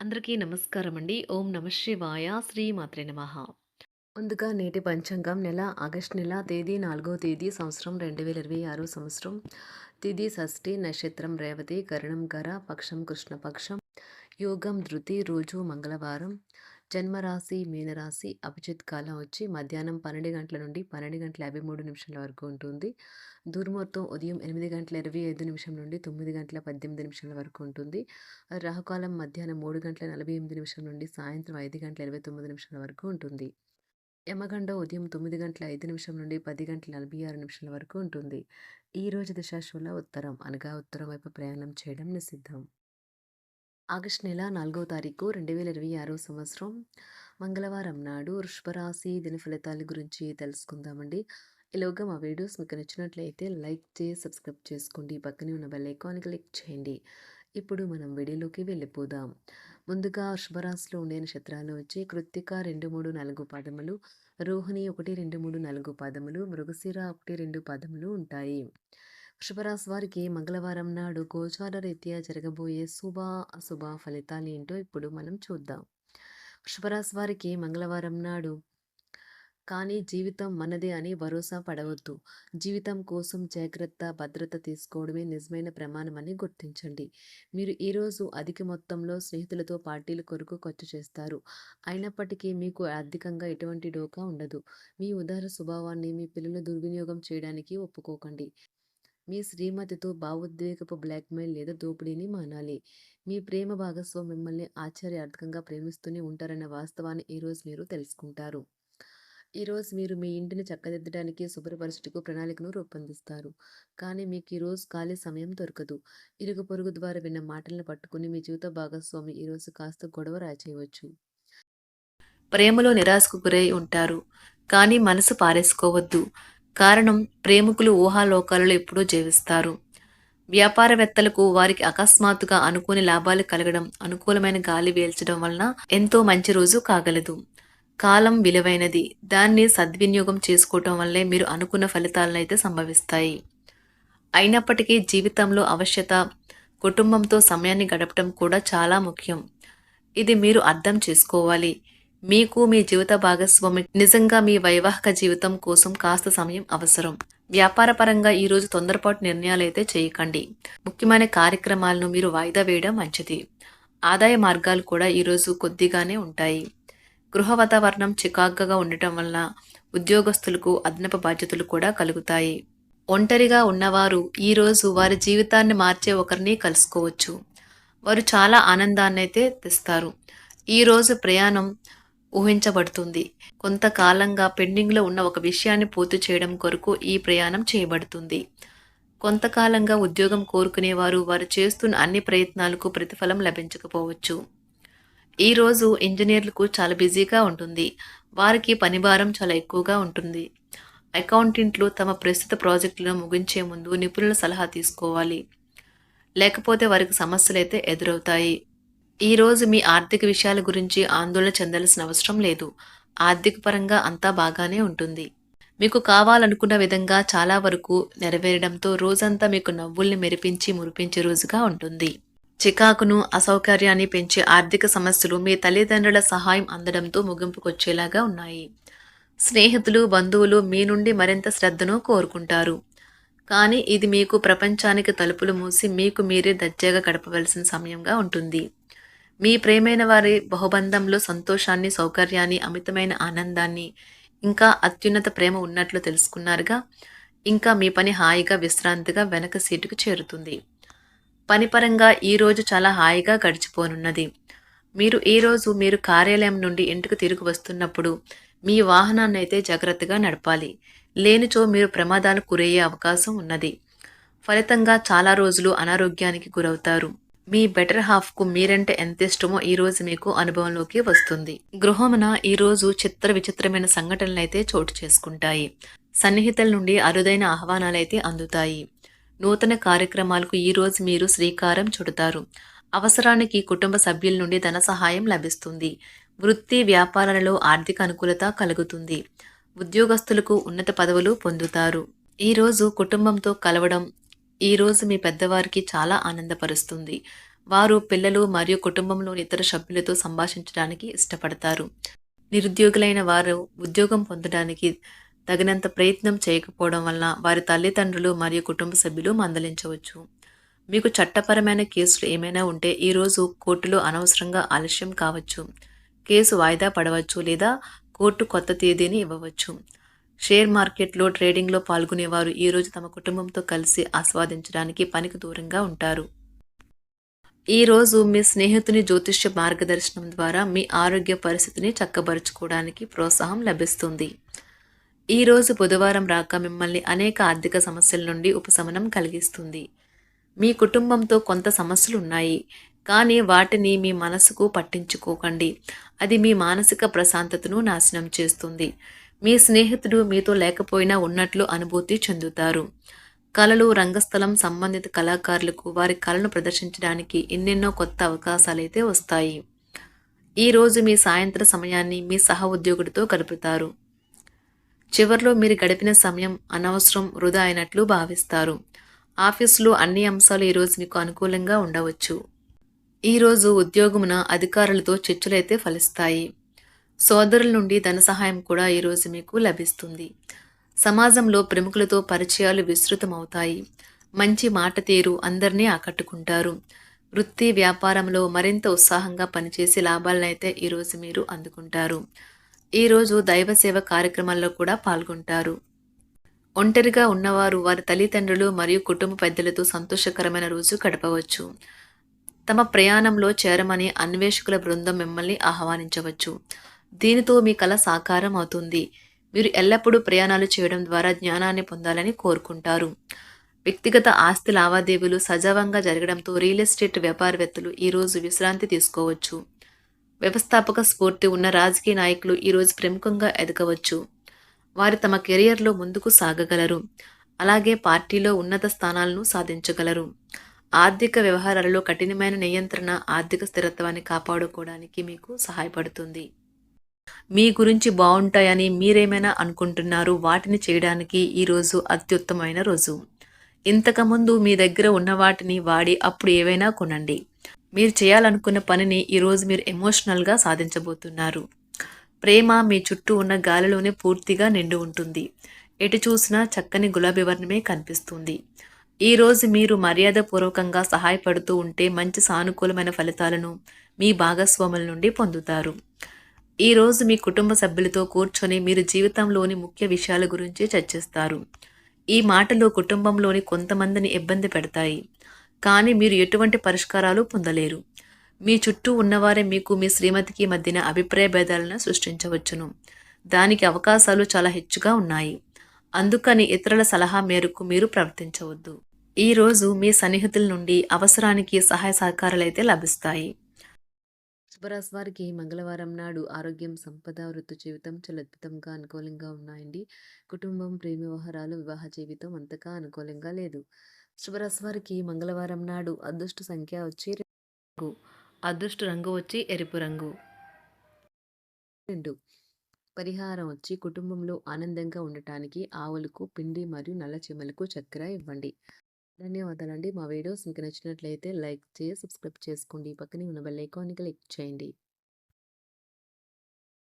అందరికీ నమస్కారం అండి. ఓం నమ శివాయ. శ్రీ మాత్రే నమః. ముందుగా నేటి పంచాంగం నెల ఆగస్టు నెల తేదీ 4వ తేదీ సంవత్సరం 2026 సంవత్సరం. తిథి షష్ఠి, నక్షత్రం రేవతి, కరణం గర, పక్షం కృష్ణపక్షం, యోగం ధృతి, రోజు మంగళవారం, జన్మరాశి మీనరాశి, అభిజిత్ కాలం వచ్చి మధ్యాహ్నం 12 గంటల నుండి 12 గంటల 53 నిమిషాల వరకు ఉంటుంది. దుర్ముహూర్తం ఉదయం 8 గంటల 25 నిమిషం నుండి 9 గంటల 18 నిమిషాల వరకు ఉంటుంది. రాహుకాలం మధ్యాహ్నం 3 గంటల 48 నిమిషం నుండి సాయంత్రం 5 గంటల 29 నిమిషాల వరకు ఉంటుంది. యమగండ ఉదయం 9 గంటల 5 నిమిషం నుండి 10 గంటల 46 నిమిషాల వరకు ఉంటుంది. ఈ రోజు దిశాశూల ఉత్తరం అనగా ఉత్తరం వైపు ప్రయాణం చేయడం నిషిద్ధం. ఆగస్టు నెల 4వ తారీఖు 2026 సంవత్సరం మంగళవారం నాడు వృషభరాశి దిన ఫలితాల గురించి తెలుసుకుందామండి. ఈలోగా మా వీడియోస్ మీకు నచ్చినట్లయితే లైక్ చేసి సబ్స్క్రైబ్ చేసుకోండి. పక్కనే ఉన్న బెల్ ఐకాన్ క్లిక్ చేయండి. ఇప్పుడు మనం వీడియోలోకి వెళ్ళిపోదాం. ముందుగా వృషభరాశిలో ఉండే నక్షత్రాలు వచ్చి కృత్తిక 2, 3, 4 పాదములు, రోహిణి 1, 2, 3, 4 పాదములు, మృగశిర 1, 2 పాదములు ఉంటాయి. వృషభరాశి వారికి మంగళవారం నాడు గోచార రీత్యా జరగబోయే శుభ అశుభ ఫలితాలు ఏంటో ఇప్పుడు మనం చూద్దాం. వృషభరాశి వారికి మంగళవారం నాడు కానీ జీవితం మనదే అని భరోసా పడవద్దు. జీవితం కోసం జాగ్రత్త, భద్రత తీసుకోవడమే నిజమైన ప్రమాణమని గుర్తించండి. మీరు ఈరోజు అధిక మొత్తంలో స్నేహితులతో పార్టీల కొరకు ఖర్చు చేస్తారు. అయినప్పటికీ మీకు ఆర్థికంగా ఎటువంటి డోకా ఉండదు. మీ ఉదార స్వభావాన్ని మీ పిల్లలు దుర్వినియోగం చేయడానికి ఒప్పుకోకండి. మీ శ్రీమతితో భావోద్వేగపు బ్లాక్మెయిల్ లేదా దోపిడీని మానాలి. మీ ప్రేమ భాగస్వామి మిమ్మల్ని ఆశ్చర్యార్థకంగా ప్రేమిస్తూనే ఉంటారన్న వాస్తవాన్ని ఈరోజు మీరు తెలుసుకుంటారు. ఈరోజు మీరు మీ ఇంటిని చక్కదిద్దడానికి శుభ్రపరచుటకు ప్రణాళికను రూపొందిస్తారు. కానీ మీకు ఈరోజు ఖాళీ సమయం దొరకదు. ఇరుగు పొరుగు ద్వారా విన్న మాటలను పట్టుకుని మీ జీవిత భాగస్వామి ఈరోజు కాస్త గొడవ రాచేయవచ్చు. ప్రేమలో నిరాశకు గురై ఉంటారు. కానీ మనసు పారేసుకోవద్దు. కారణం ప్రేమికులు ఊహాలోకాలలో ఎప్పుడూ జీవిస్తారు. వ్యాపారవేత్తలకు వారికి అకస్మాత్తుగా అనుకోని లాభాలు కలగడం, అనుకూలమైన గాలి వీల్చడం వలన ఎంతో మంచి రోజు కాగలదు. కాలం విలువైనది. దాన్ని సద్వినియోగం చేసుకోవటం వల్లే మీరు అనుకున్న ఫలితాలనైతే సంభవిస్తాయి. అయినప్పటికీ జీవితంలో అవశ్యత, కుటుంబంతో సమయాన్ని గడపడం కూడా చాలా ముఖ్యం. ఇది మీరు అర్థం చేసుకోవాలి. మీకు మీ జీవిత భాగస్వామి నిజంగా మీ వైవాహిక జీవితం కోసం కాస్త సమయం అవసరం. వ్యాపారపరంగా ఈరోజు తొందరపాటు నిర్ణయాలైతే చేయకండి. ముఖ్యమైన కార్యక్రమాలను మీరు వాయిదా వేయడం మంచిది. ఆదాయ మార్గాలు కూడా ఈరోజు కొద్దిగానే ఉంటాయి. గృహ వాతావరణం చికాకుగా ఉండటం వల్ల ఉద్యోగస్తులకు అదనపు బాధ్యతలు కూడా కలుగుతాయి. ఒంటరిగా ఉన్నవారు ఈరోజు వారి జీవితాన్ని మార్చే ఒకరిని కలుసుకోవచ్చు. వారు చాలా ఆనందాన్ని అయితే తెస్తారు. ఈరోజు ప్రయాణం ఊహించబడుతుంది. కొంతకాలంగా పెండింగ్లో ఉన్న ఒక విషయాన్ని పూర్తి చేయడం కొరకు ఈ ప్రయాణం చేయబడుతుంది. కొంతకాలంగా ఉద్యోగం కోరుకునేవారు వారు చేస్తున్న అన్ని ప్రయత్నాలకు ప్రతిఫలం లభించకపోవచ్చు. ఈరోజు ఇంజనీర్లకు చాలా బిజీగా ఉంటుంది. వారికి పనిభారం చాలా ఎక్కువగా ఉంటుంది. అకౌంటెంట్లు తమ ప్రస్తుత ప్రాజెక్టులను ముగించే ముందు నిపుణుల సలహా తీసుకోవాలి. లేకపోతే వారికి సమస్యలు అయితే ఎదురవుతాయి. ఈరోజు మీ ఆర్థిక విషయాల గురించి ఆందోళన చెందాల్సిన అవసరం లేదు. ఆర్థిక పరంగా అంతా బాగానే ఉంటుంది. మీకు కావాలనుకున్న విధంగా చాలా వరకు నెరవేరడంతో రోజంతా మీకు నవ్వుల్ని మెరిపించి మురిపించే రోజుగా ఉంటుంది. చికాకును, అసౌకర్యాన్ని పెంచే ఆర్థిక సమస్యలు మీ తల్లిదండ్రుల సహాయం అందడంతో ముగింపుకొచ్చేలాగా ఉన్నాయి. స్నేహితులు, బంధువులు మీ నుండి మరింత శ్రద్ధను కోరుకుంటారు. కానీ ఇది మీకు ప్రపంచానికి తలుపులు మూసి మీకు మీరే దర్జాగా గడపవలసిన సమయంగా ఉంటుంది. మీ ప్రేమైన వారి బహుబంధంలో సంతోషాన్ని, సౌకర్యాన్ని, అమితమైన ఆనందాన్ని, ఇంకా అత్యున్నత ప్రేమ ఉన్నట్లు తెలుసుకున్నారుగా. ఇంకా మీ పని హాయిగా, విశ్రాంతిగా వెనక సీటుకు చేరుతుంది. పనిపరంగా ఈరోజు చాలా హాయిగా గడిచిపోనున్నది. మీరు కార్యాలయం నుండి ఇంటికి తిరిగి వస్తున్నప్పుడు మీ వాహనాన్ని అయితే జాగ్రత్తగా నడపాలి. లేనిచో మీరు ప్రమాదాలకు గురయ్యే అవకాశం ఉన్నది. ఫలితంగా చాలా రోజులు అనారోగ్యానికి గురవుతారు. మీ బెటర్ హాఫ్కు మీరంటే ఎంత ఇష్టమో ఈరోజు మీకు అనుభవంలోకి వస్తుంది. గృహమున ఈరోజు చిత్ర విచిత్రమైన సంఘటనలైతే చోటు చేసుకుంటాయి. సన్నిహితుల నుండి అరుదైన ఆహ్వానాలైతే అందుతాయి. నూతన కార్యక్రమాలకు ఈరోజు మీరు శ్రీకారం చుడతారు. అవసరానికి కుటుంబ సభ్యుల నుండి ధన సహాయం లభిస్తుంది. వృత్తి వ్యాపారాలలో ఆర్థిక అనుకూలత కలుగుతుంది. ఉద్యోగస్తులకు ఉన్నత పదవులు పొందుతారు. ఈరోజు కుటుంబంతో కలవడం ఈరోజు మీ పెద్దవారికి చాలా ఆనందపరుస్తుంది. వారు పిల్లలు మరియు కుటుంబంలోని ఇతర సభ్యులతో సంభాషించడానికి ఇష్టపడతారు. నిరుద్యోగులైన వారు ఉద్యోగం పొందడానికి తగినంత ప్రయత్నం చేయకపోవడం వలన వారి తల్లిదండ్రులు మరియు కుటుంబ సభ్యులు మందలించవచ్చు. మీకు చట్టపరమైన కేసులు ఏమైనా ఉంటే ఈరోజు కోర్టులో అనవసరంగా ఆలస్యం కావచ్చు. కేసు వాయిదా పడవచ్చు లేదా కోర్టు కొత్త తేదీని ఇవ్వవచ్చు. షేర్ మార్కెట్లో ట్రేడింగ్లో పాల్గొనేవారు ఈరోజు తమ కుటుంబంతో కలిసి ఆస్వాదించడానికి పనికి దూరంగా ఉంటారు. ఈరోజు మీ స్నేహితుని జ్యోతిష్య మార్గదర్శనం ద్వారా మీ ఆరోగ్య పరిస్థితిని చక్కబరుచుకోవడానికి ప్రోత్సాహం లభిస్తుంది. ఈరోజు బుధవారం రాక మిమ్మల్ని అనేక ఆర్థిక సమస్యల నుండి ఉపశమనం కలిగిస్తుంది. మీ కుటుంబంతో కొంత సమస్యలు ఉన్నాయి, కానీ వాటిని మీ మనసుకు పట్టించుకోకండి. అది మీ మానసిక ప్రశాంతతను నాశనం చేస్తుంది. మీ స్నేహితుడు మీతో లేకపోయినా ఉన్నట్లు అనుభూతి చెందుతారు. కళలు, రంగస్థలం సంబంధిత కళాకారులకు వారి కళను ప్రదర్శించడానికి ఎన్నెన్నో కొత్త అవకాశాలైతే వస్తాయి. ఈరోజు మీ సాయంత్ర సమయాన్ని మీ సహ ఉద్యోగుడితో గడుపుతారు. చివర్లో మీరు గడిపిన సమయం అనవసరం, వృధా అయినట్లు భావిస్తారు. ఆఫీసులో అన్ని అంశాలు ఈరోజు మీకు అనుకూలంగా ఉండవచ్చు. ఈరోజు ఉద్యోగమున అధికారులతో చర్చలైతే ఫలిస్తాయి. సోదరుల నుండి ధన సహాయం కూడా ఈరోజు మీకు లభిస్తుంది. సమాజంలో ప్రముఖులతో పరిచయాలు విస్తృతమవుతాయి. మంచి మాట తీరు అందరినీ ఆకట్టుకుంటారు. వృత్తి వ్యాపారంలో మరింత ఉత్సాహంగా పనిచేసి లాభాలనైతే ఈరోజు మీరు అందుకుంటారు. ఈరోజు దైవ సేవ కార్యక్రమాల్లో కూడా పాల్గొంటారు. ఒంటరిగా ఉన్నవారు వారి తల్లిదండ్రులు మరియు కుటుంబ పెద్దలతో సంతోషకరమైన రోజు గడపవచ్చు. తమ ప్రయాణంలో చేరమని అన్వేషకుల బృందం మిమ్మల్ని ఆహ్వానించవచ్చు. దీనితో మీ కల సాకారం అవుతుంది. మీరు ఎల్లప్పుడూ ప్రయాణాలు చేయడం ద్వారా జ్ఞానాన్ని పొందాలని కోరుకుంటారు. వ్యక్తిగత ఆస్తి లావాదేవీలు సజావంగా జరగడంతో రియల్ ఎస్టేట్ వ్యాపారవేత్తలు ఈరోజు విశ్రాంతి తీసుకోవచ్చు. వ్యవస్థాపక స్ఫూర్తి ఉన్న రాజకీయ నాయకులు ఈరోజు ప్రముఖంగా ఎదగవచ్చు. వారు తమ కెరియర్లో ముందుకు సాగగలరు. అలాగే పార్టీలో ఉన్నత స్థానాలను సాధించగలరు. ఆర్థిక వ్యవహారాలలో కఠినమైన నియంత్రణ ఆర్థిక స్థిరత్వాన్ని కాపాడుకోవడానికి మీకు సహాయపడుతుంది. మీ గురించి బాగుంటాయని మీరేమైనా అనుకుంటున్నారు, వాటిని చేయడానికి ఈరోజు అత్యుత్తమైన రోజు. ఇంతకుముందు మీ దగ్గర ఉన్న వాటిని వాడి అప్పుడు ఏవైనా కొనండి. మీరు చేయాలనుకున్న పనిని ఈరోజు మీరు ఎమోషనల్గా సాధించబోతున్నారు. ప్రేమ మీ చుట్టూ ఉన్న గాలిలోనే పూర్తిగా నిండి ఉంటుంది. ఎటు చూసినా చక్కని గులాబీ వర్ణమే కనిపిస్తుంది. ఈరోజు మీరు మర్యాదపూర్వకంగా సహాయపడుతూ ఉంటే మంచి సానుకూలమైన ఫలితాలను మీ భాగస్వాముల నుండి పొందుతారు. ఈరోజు మీ కుటుంబ సభ్యులతో కూర్చొని మీరు జీవితంలోని ముఖ్య విషయాల గురించి చర్చిస్తారు. ఈ మాటలు కుటుంబంలోని కొంతమందిని ఇబ్బంది పెడతాయి, కానీ మీరు ఎటువంటి పరిష్కారాలు పొందలేరు. మీ చుట్టూ ఉన్నవారే మీకు మీ శ్రీమతికి మధ్యన అభిప్రాయ భేదాలను సృష్టించవచ్చును. దానికి అవకాశాలు చాలా హెచ్చుగా ఉన్నాయి. అందుకని ఇతరుల సలహా మేరకు మీరు ప్రవర్తించవద్దు. ఈరోజు మీ సన్నిహితుల నుండి అవసరానికి సహాయ సహకారాలైతే లభిస్తాయి. శుభరాశి వారికి మంగళవారం నాడు ఆరోగ్యం, సంపద, వృత్తి జీవితం చాలా అద్భుతంగా అనుకూలంగా ఉన్నాయండి. కుటుంబం, ప్రేమ వ్యవహారాలు, వివాహ జీవితం అంతగా అనుకూలంగా లేదు. శుభరాశి వారికి మంగళవారం నాడు అదృష్ట సంఖ్య వచ్చి 2, అదృష్ట రంగు వచ్చి ఎరుపు రంగు. 2. పరిహారం వచ్చి కుటుంబంలో ఆనందంగా ఉండటానికి ఆవులకు పిండి మరియు నల్ల చీమలకు చక్కెర ఇవ్వండి. ధన్యవాదాలండి. మా వీడియోస్ మీకు నచ్చినట్లయితే లైక్ చేసి సబ్స్క్రైబ్ చేసుకోండి. పక్కనే ఉన్న బెల్ ఐకాన్ని క్లిక్ చేయండి.